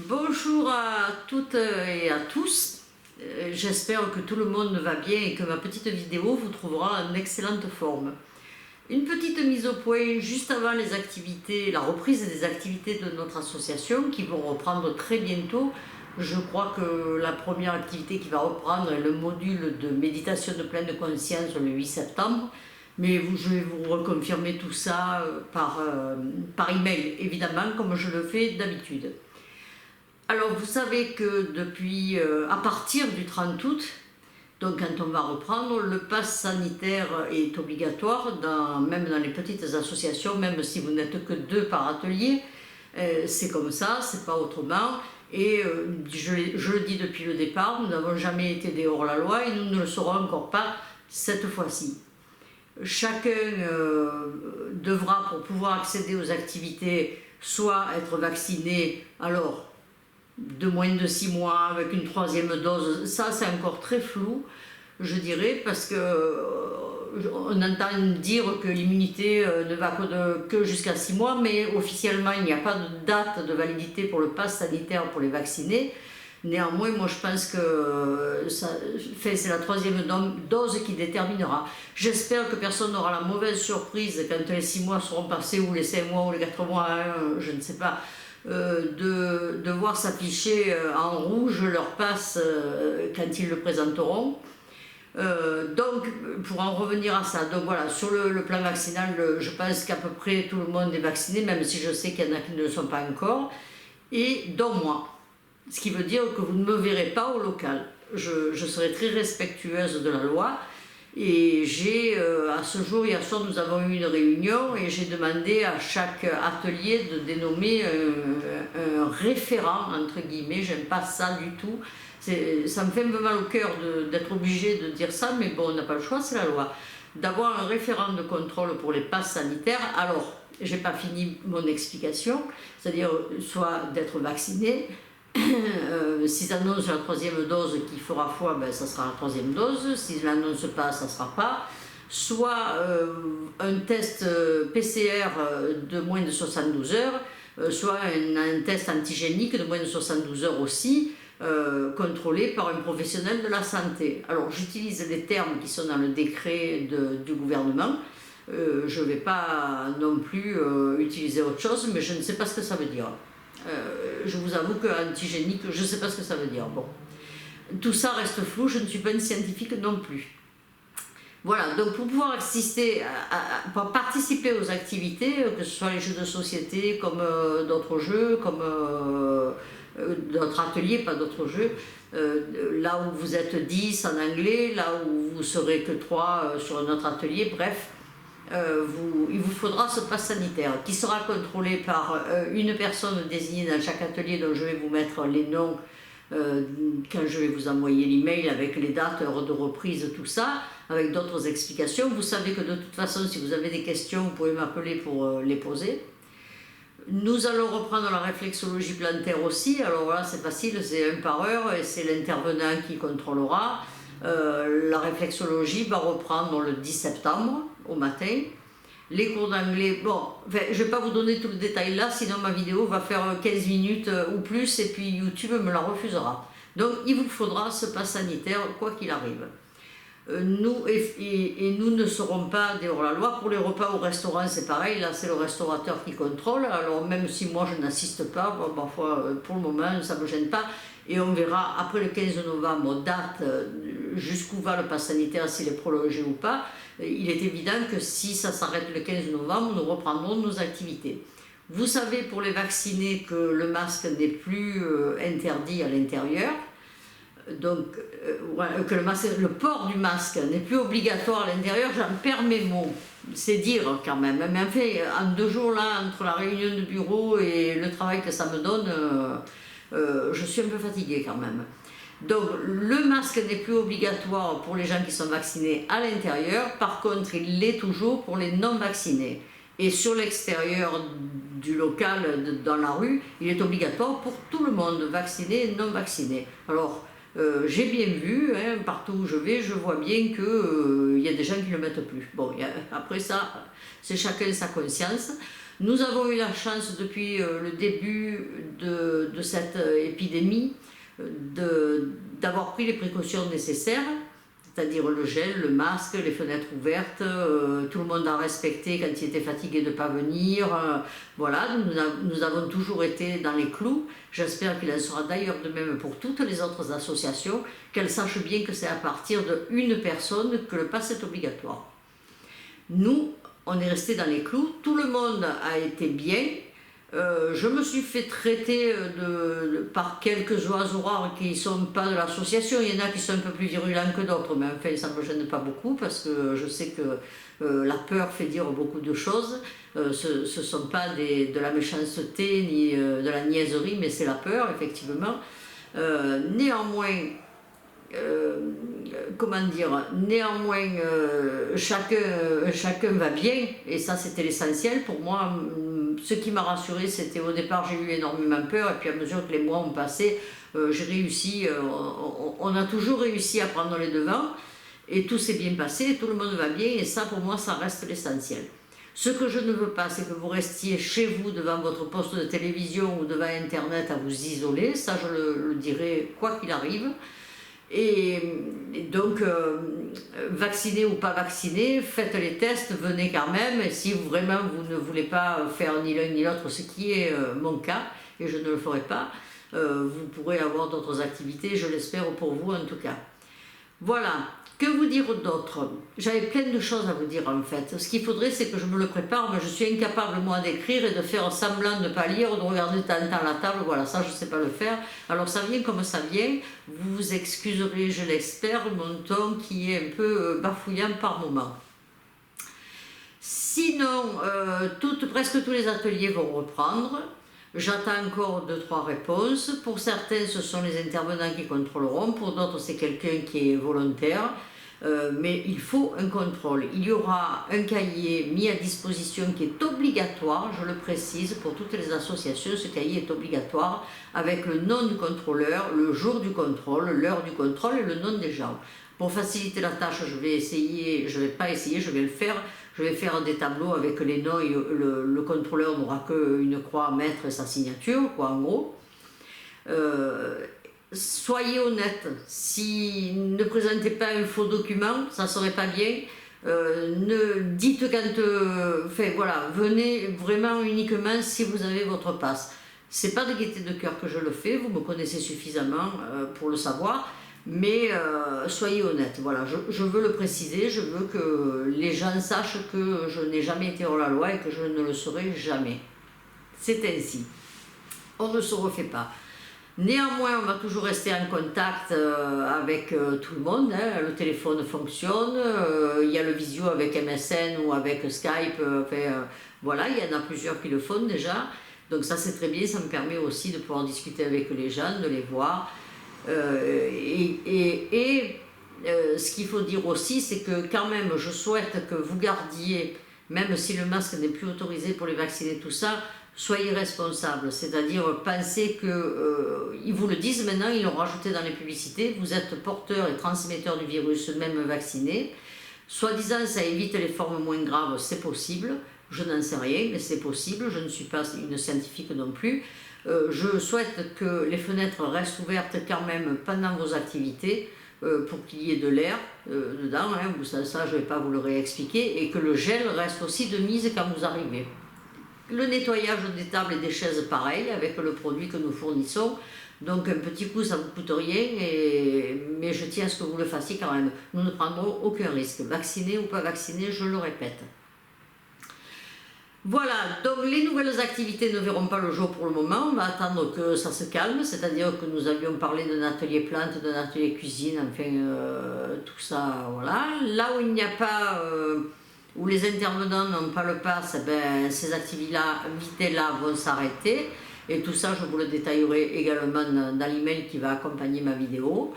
Bonjour à toutes et à tous. J'espère que tout le monde va bien et que ma petite vidéo vous trouvera en excellente forme. Une petite mise au point juste avant les activités, la reprise des activités de notre association qui vont reprendre très bientôt. Je crois que la première activité qui va reprendre est le module de méditation de pleine conscience le 8 septembre. Mais je vais vous reconfirmer tout ça par email, évidemment, comme je le fais d'habitude. Alors, vous savez que depuis, à partir du 30 août, donc quand on va reprendre, le pass sanitaire est obligatoire, même dans les petites associations, même si vous n'êtes que 2 par atelier. C'est comme ça, c'est pas autrement. Et je le dis depuis le départ, nous n'avons jamais été des hors-la-loi et nous ne le serons encore pas cette fois-ci. Chacun devra, pour pouvoir accéder aux activités, soit être vacciné, alors de moins de 6 mois, avec une 3e dose, ça c'est encore très flou, je dirais, parce que on entend dire que l'immunité ne va que jusqu'à 6 mois, mais officiellement il n'y a pas de date de validité pour le pass sanitaire pour les vaccinés. Néanmoins, moi je pense que c'est la 3e dose qui déterminera. J'espère que personne n'aura la mauvaise surprise quand les 6 mois seront passés, ou les 5 mois, ou les 4 mois, je ne sais pas, de voir s'afficher en rouge leur passe quand ils le présenteront. Donc, pour en revenir à ça, donc voilà, sur le plan vaccinal, je pense qu'à peu près tout le monde est vacciné, même si je sais qu'il y en a qui ne le sont pas encore, et dont moi. Ce qui veut dire que vous ne me verrez pas au local. Je serai très respectueuse de la loi. Et à ce jour, hier soir, nous avons eu une réunion et j'ai demandé à chaque atelier de dénommer un référent, entre guillemets. J'aime pas ça du tout. Ça me fait un peu mal au cœur d'être obligé de dire ça, mais bon, on n'a pas le choix, c'est la loi. D'avoir un référent de contrôle pour les passes sanitaires. Alors, j'ai pas fini mon explication, c'est-à-dire soit d'être vacciné. S'ils annoncent la 3e dose qui fera foi, ben, ça sera la 3e dose. S'ils ne l'annoncent pas, ça ne sera pas. Soit un test PCR de moins de 72 heures, soit un test antigénique de moins de 72 heures aussi, contrôlé par un professionnel de la santé. Alors j'utilise les termes qui sont dans le décret du gouvernement. Je ne vais pas non plus utiliser autre chose, mais je ne sais pas ce que ça veut dire. Je vous avoue que antigénique, je ne sais pas ce que ça veut dire. Bon, tout ça reste flou, je ne suis pas une scientifique non plus. Voilà, donc pour pouvoir pour participer aux activités, que ce soit les jeux de société, comme d'autres jeux, comme d'autres ateliers, pas d'autres jeux, là où vous êtes 10 en anglais, là où vous serez que 3 sur un autre atelier, bref. Il vous faudra ce pass sanitaire qui sera contrôlé par une personne désignée dans chaque atelier, dont je vais vous mettre les noms quand je vais vous envoyer l'email avec les dates, heures de reprise, tout ça, avec d'autres explications. Vous savez que de toute façon, si vous avez des questions, vous pouvez m'appeler pour les poser. Nous allons reprendre la réflexologie plantaire aussi. Alors voilà, c'est facile, c'est 1 par heure et c'est l'intervenant qui contrôlera. La réflexologie va reprendre le 10 septembre au matin. Les cours d'anglais, bon, enfin, je ne vais pas vous donner tout le détail là, sinon ma vidéo va faire 15 minutes ou plus et puis YouTube me la refusera. Donc il vous faudra ce pass sanitaire quoi qu'il arrive. Nous ne serons pas des hors-la-loi. Pour les repas au restaurant, c'est pareil, là c'est le restaurateur qui contrôle. Alors même si moi je n'assiste pas, bon, parfois pour le moment ça ne me gêne pas. Et on verra après le 15 novembre, date jusqu'où va le pass sanitaire, s'il est prolongé ou pas. Il est évident que si ça s'arrête le 15 novembre, nous reprendrons nos activités. Vous savez pour les vaccinés que le masque n'est plus interdit à l'intérieur. Donc, que le port du masque n'est plus obligatoire à l'intérieur, j'en perds mes mots. C'est dire quand même. Mais en fait, en 2 jours là, entre la réunion de bureau et le travail que ça me donne, je suis un peu fatiguée quand même. Donc le masque n'est plus obligatoire pour les gens qui sont vaccinés à l'intérieur, par contre il l'est toujours pour les non vaccinés. Et sur l'extérieur du local, dans la rue, il est obligatoire pour tout le monde, vacciné et non vacciné. Alors j'ai bien vu, hein, partout où je vais, je vois bien qu'il y a des gens qui ne le mettent plus. Bon, après ça, c'est chacun sa conscience. Nous avons eu la chance depuis le début de cette épidémie d'avoir pris les précautions nécessaires, c'est-à-dire le gel, le masque, les fenêtres ouvertes, tout le monde a respecté quand il était fatigué de ne pas venir. Voilà, nous avons toujours été dans les clous. J'espère qu'il en sera d'ailleurs de même pour toutes les autres associations, qu'elles sachent bien que c'est à partir d'une personne que le pass est obligatoire. Nous, on est resté dans les clous, tout le monde a été bien. Je me suis fait traiter par quelques oiseaux rares qui ne sont pas de l'association. Il y en a qui sont un peu plus virulents que d'autres, mais enfin ça ne me gêne pas beaucoup parce que je sais que la peur fait dire beaucoup de choses. Ce ne sont pas de la méchanceté ni de la niaiserie, mais c'est la peur, effectivement. Néanmoins, chacun va bien, et ça c'était l'essentiel. Pour moi, ce qui m'a rassuré, c'était au départ j'ai eu énormément peur, et puis à mesure que les mois ont passé, j'ai réussi, on a toujours réussi à prendre les devants, et tout s'est bien passé, tout le monde va bien, et ça pour moi ça reste l'essentiel. Ce que je ne veux pas, c'est que vous restiez chez vous devant votre poste de télévision ou devant internet à vous isoler, ça je le dirai quoi qu'il arrive. Et donc, vacciné ou pas vacciné, faites les tests, venez quand même. Et si vraiment vous ne voulez pas faire ni l'un ni l'autre, ce qui est mon cas, et je ne le ferai pas, vous pourrez avoir d'autres activités, je l'espère pour vous en tout cas. Voilà, que vous dire d'autre? J'avais plein de choses à vous dire en fait. Ce qu'il faudrait, c'est que je me le prépare, mais je suis incapable moi d'écrire et de faire semblant de ne pas lire, de regarder de temps en temps la table, voilà, ça je ne sais pas le faire. Alors ça vient comme ça vient, vous vous excuserez, je l'espère, mon ton qui est un peu bafouillant par moment. Sinon, presque tous les ateliers vont reprendre. J'attends encore 2-3 réponses. Pour certains, ce sont les intervenants qui contrôleront. Pour d'autres, c'est quelqu'un qui est volontaire. Mais il faut un contrôle. Il y aura un cahier mis à disposition qui est obligatoire, je le précise, pour toutes les associations. Ce cahier est obligatoire avec le nom du contrôleur, le jour du contrôle, l'heure du contrôle et le nom des gens. Pour faciliter la tâche, je vais le faire. Je vais faire des tableaux avec les noms et le contrôleur n'aura qu'une croix à mettre et sa signature, quoi, en gros. Soyez honnête, ne présentez pas un faux document, ça ne serait pas bien. Dites voilà, venez vraiment uniquement si vous avez votre passe. C'est pas de gaieté de cœur que je le fais, vous me connaissez suffisamment pour le savoir. Mais soyez honnête, voilà, je veux le préciser, je veux que les gens sachent que je n'ai jamais été hors la loi et que je ne le serai jamais. C'est ainsi. On ne se refait pas. Néanmoins, on va toujours rester en contact avec tout le monde, hein. Le téléphone fonctionne, il y a le visio avec MSN ou avec Skype, voilà, il y en a plusieurs qui le font déjà. Donc ça c'est très bien, ça me permet aussi de pouvoir discuter avec les gens, de les voir. Ce qu'il faut dire aussi, c'est que quand même, je souhaite que vous gardiez, même si le masque n'est plus autorisé pour les vacciner, tout ça, soyez responsables. C'est-à-dire, pensez que, ils vous le disent maintenant, ils l'ont rajouté dans les publicités, vous êtes porteur et transmetteur du virus, même vacciné. Soi-disant, ça évite les formes moins graves, c'est possible. Je n'en sais rien, mais c'est possible. Je ne suis pas une scientifique non plus. Je souhaite que les fenêtres restent ouvertes quand même pendant vos activités pour qu'il y ait de l'air dedans, hein, ça je ne vais pas vous le réexpliquer, et que le gel reste aussi de mise quand vous arrivez. Le nettoyage des tables et des chaises pareil avec le produit que nous fournissons, donc un petit coup ça ne vous coûte rien, mais je tiens à ce que vous le fassiez quand même. Nous ne prendrons aucun risque, vacciné ou pas vacciné, je le répète. Voilà, donc les nouvelles activités ne verront pas le jour pour le moment, on va attendre que ça se calme, c'est-à-dire que nous avions parlé d'un atelier plantes, d'un atelier cuisine, enfin tout ça, voilà. Là où il n'y a pas, où les intervenants n'ont pas le pass, ces activités-là vont s'arrêter, et tout ça je vous le détaillerai également dans l'email qui va accompagner ma vidéo.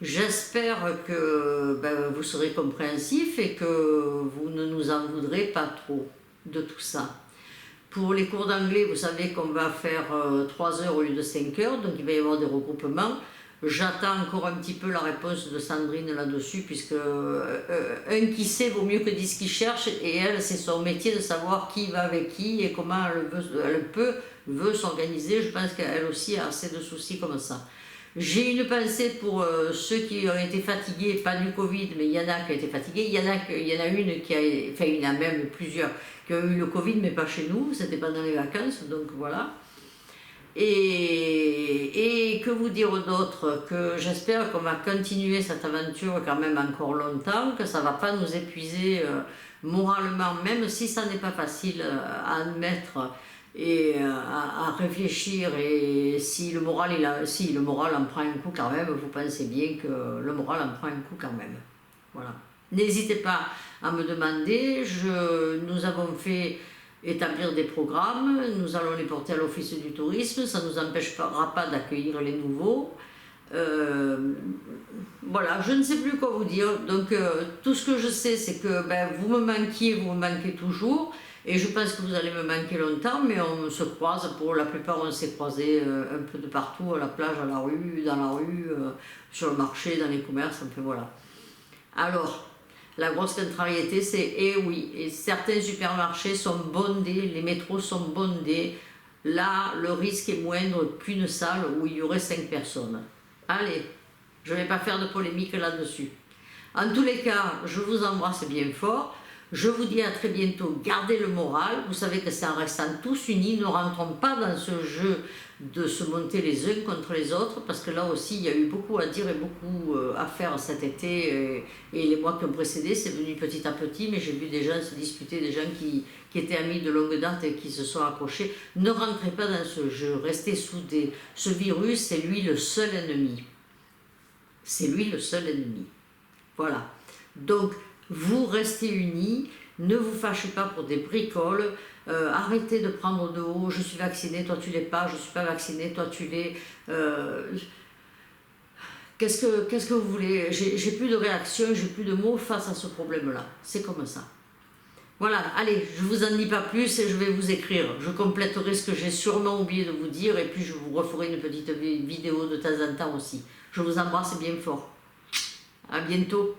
J'espère que vous serez compréhensifs et que vous ne nous en voudrez pas trop de tout ça. Pour les cours d'anglais, vous savez qu'on va faire 3 heures au lieu de 5 heures, donc il va y avoir des regroupements. J'attends encore un petit peu la réponse de Sandrine là-dessus, puisque un qui sait vaut mieux que 10 qui cherchent, et elle, c'est son métier de savoir qui va avec qui et comment elle veut s'organiser. Je pense qu'elle aussi a assez de soucis comme ça. J'ai une pensée pour ceux qui ont été fatigués, pas du Covid, mais il y en a qui ont été fatigués. Il y en a une qui a, enfin il y en a même plusieurs qui ont eu le Covid, mais pas chez nous, c'était pendant les vacances, donc voilà. Et que vous dire d'autre? Que j'espère qu'on va continuer cette aventure quand même encore longtemps, que ça ne va pas nous épuiser moralement, même si ça n'est pas facile à admettre et à réfléchir. Et si le moral en prend un coup quand même, vous pensez bien que le moral en prend un coup quand même. Voilà. N'hésitez pas à me demander. Nous avons fait établir des programmes, nous allons les porter à l'Office du tourisme, ça ne nous empêchera pas d'accueillir les nouveaux. Voilà, je ne sais plus quoi vous dire. Donc tout ce que je sais, c'est que vous me manquez toujours, et je pense que vous allez me manquer longtemps, mais on se croise, pour la plupart on s'est croisés un peu de partout, à la plage, à la rue, dans la rue, sur le marché, dans les commerces, enfin voilà. Alors, la grosse contrariété, c'est, oui, et certains supermarchés sont bondés, les métros sont bondés. Là, le risque est moindre qu'une salle où il y aurait 5 personnes. Allez, je ne vais pas faire de polémique là-dessus. En tous les cas, je vous embrasse bien fort. Je vous dis à très bientôt, gardez le moral. Vous savez que c'est en restant tous unis, ne rentrons pas dans ce jeu de se monter les uns contre les autres, parce que là aussi, il y a eu beaucoup à dire et beaucoup à faire cet été et les mois qui ont précédé. C'est venu petit à petit, mais j'ai vu des gens se disputer, des gens qui étaient amis de longue date et qui se sont accrochés. Ne rentrez pas dans ce jeu, restez soudés. Ce virus, c'est lui le seul ennemi. C'est lui le seul ennemi. Voilà. Donc, vous restez unis, ne vous fâchez pas pour des bricoles, arrêtez de prendre de haut, je suis vacciné, toi tu l'es pas, je suis pas vacciné, toi tu l'es. Qu'est-ce que vous voulez? J'ai plus de réaction, j'ai plus de mots face à ce problème-là. C'est comme ça. Voilà, allez, je vous en dis pas plus et je vais vous écrire. Je compléterai ce que j'ai sûrement oublié de vous dire, et puis je vous referai une petite vidéo de temps en temps aussi. Je vous embrasse bien fort. À bientôt.